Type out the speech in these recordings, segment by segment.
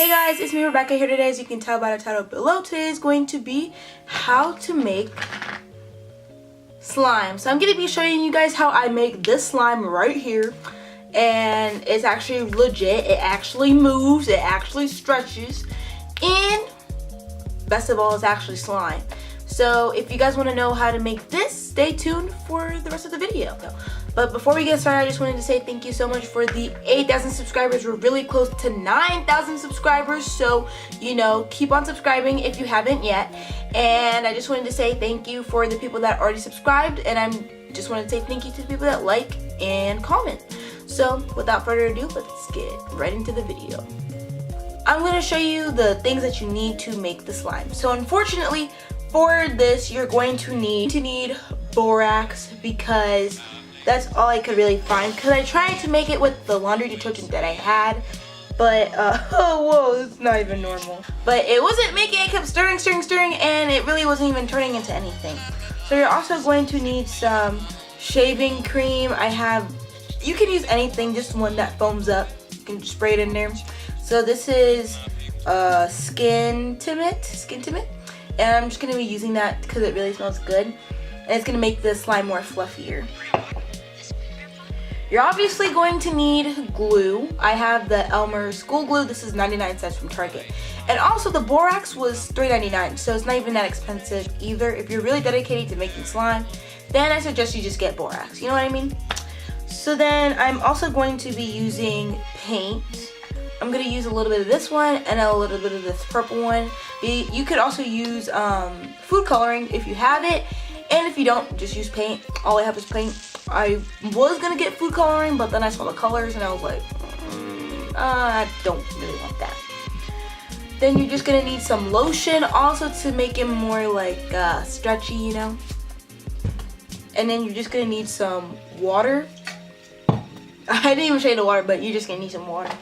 Hey guys, it's me Rebecca here today. As you can tell by the title below, today is going to be how to make slime. So I'm going to be showing you guys how I make this slime right here. And it's actually legit. It actually moves. It actually stretches. And best of all, it's actually slime. So if you guys want to know how to make this, stay tuned for the rest of the video. But before we get started, I just wanted to say thank you so much for the 8,000 subscribers. We're really close to 9,000 subscribers. So, you know, keep on subscribing if you haven't yet. And I just wanted to say thank you for the people that already subscribed. And I just wanted to say thank you to the people that like and comment. So without further ado, let's get right into the video. I'm going to show you the things that you need to make the slime. So unfortunately for this, you're going to need borax, because that's all I could really find, because I tried to make it with the laundry detergent that I had, but oh whoa, it's not even normal. But it wasn't making it. Kept stirring, and it really wasn't even turning into anything. So you're also going to need some shaving cream. You can use anything, just one that foams up. You can just spray it in there. So this is Skin Timid, and I'm just gonna be using that because it really smells good, and it's gonna make the slime more fluffier. You're obviously going to need glue. I have the Elmer School Glue. This is 99 cents from Target. And also the borax was $3.99, so it's not even that expensive either. If you're really dedicated to making slime, then I suggest you just get borax. You know what I mean? So then I'm also going to be using paint. I'm going to use a little bit of this one and a little bit of this purple one. You could also use food coloring if you have it. And if you don't, just use paint. All I have is paint. I was gonna get food coloring, but then I saw the colors and I was like, I don't really want that. Then you're just gonna need some lotion also to make it more like stretchy, you know. And then you're just gonna need some water. I didn't even show you the water, but you're just gonna need some water.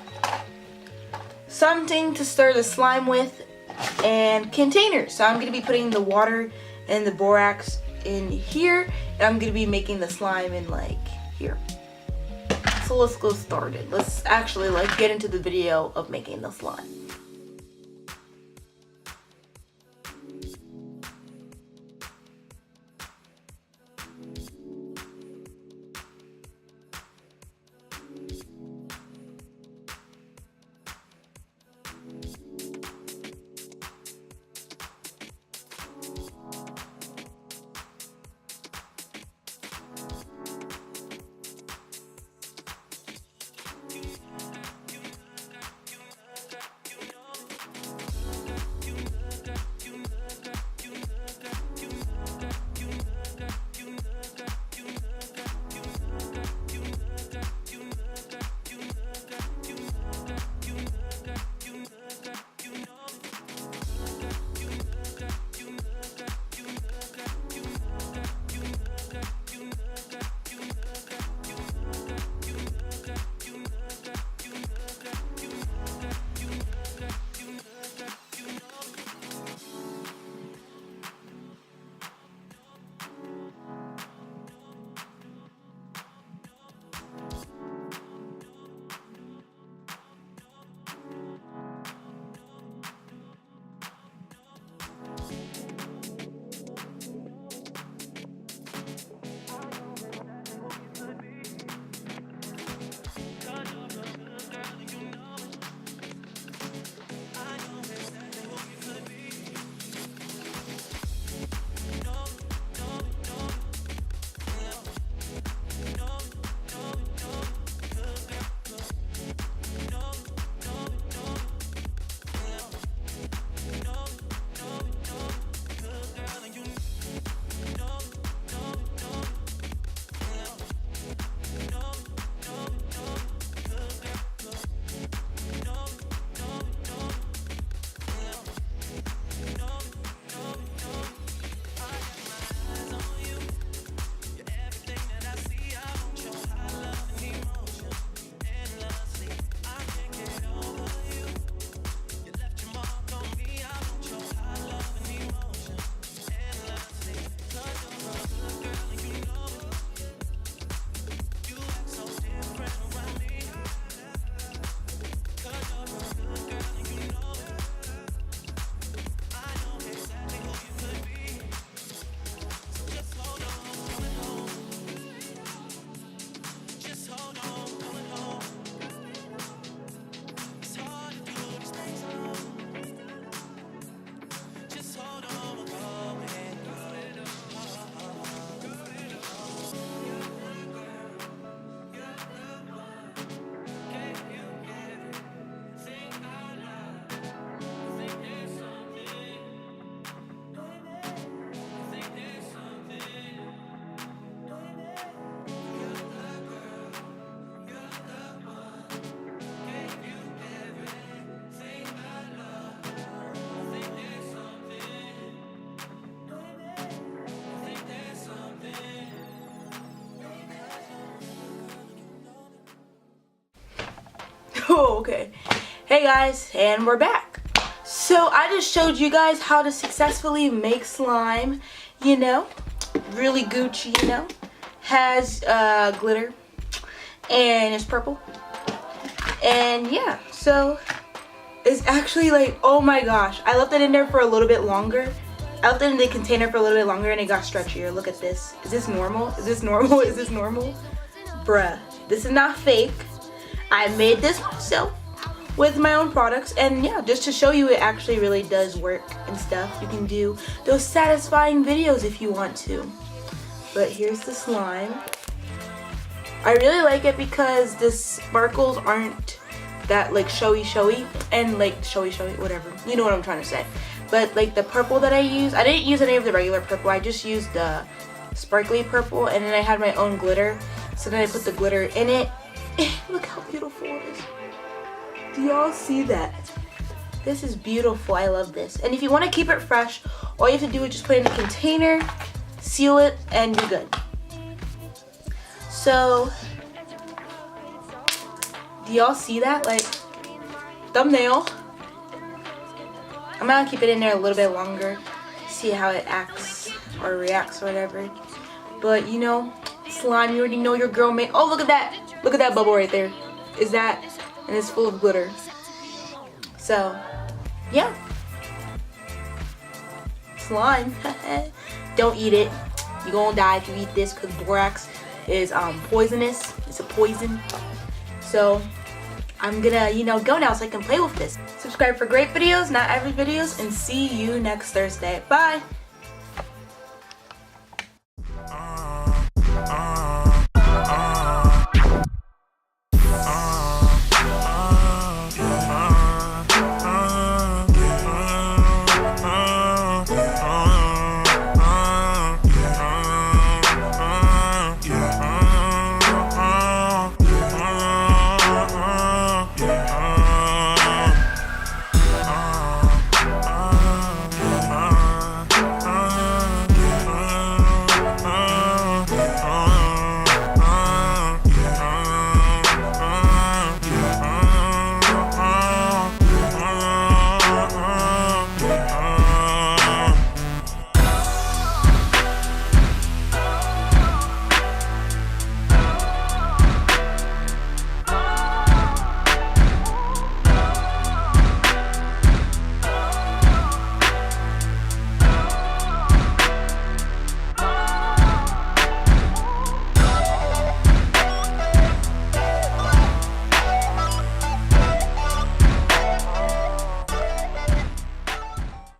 Something to stir the slime with, and containers. So I'm gonna be putting the water and the borax in here, and I'm gonna be making the slime in like here. So let's go started. Let's actually like get into the video of making the slime. Okay. Hey guys, and we're back. So I just showed you guys how to successfully make slime, you know, really Gucci, you know, has glitter and it's purple. And yeah, so it's actually like, oh my gosh, I left it in there for a little bit longer. I left it in the container for a little bit longer and it got stretchier. Look at this. Is this normal? Is this normal? Is this normal? Bruh, this is not fake. I made this myself with my own products, and yeah, just to show you it actually really does work and stuff. You can do those satisfying videos if you want to. But here's the slime. I really like it because the sparkles aren't that like showy and like showy whatever. You know what I'm trying to say. But like the purple that I use, I didn't use any of the regular purple. I just used the sparkly purple, and then I had my own glitter. So then I put the glitter in it. Look how beautiful it is. Do y'all see that? This is beautiful. I love this. And if you want to keep it fresh, all you have to do is just put it in a container, seal it, and you're good. So, do y'all see that? Like, thumbnail. I'm gonna keep it in there a little bit longer, see how it acts or reacts or whatever. But you know, slime, you already know your girl made. Oh, look at that! Look at that bubble right there. Is that? And it's full of glitter. So, yeah. Slime. Don't eat it. You're gonna die if you eat this because borax is poisonous. It's a poison. So, I'm gonna, you know, go now so I can play with this. Subscribe for great videos, not average videos, and see you next Thursday. Bye!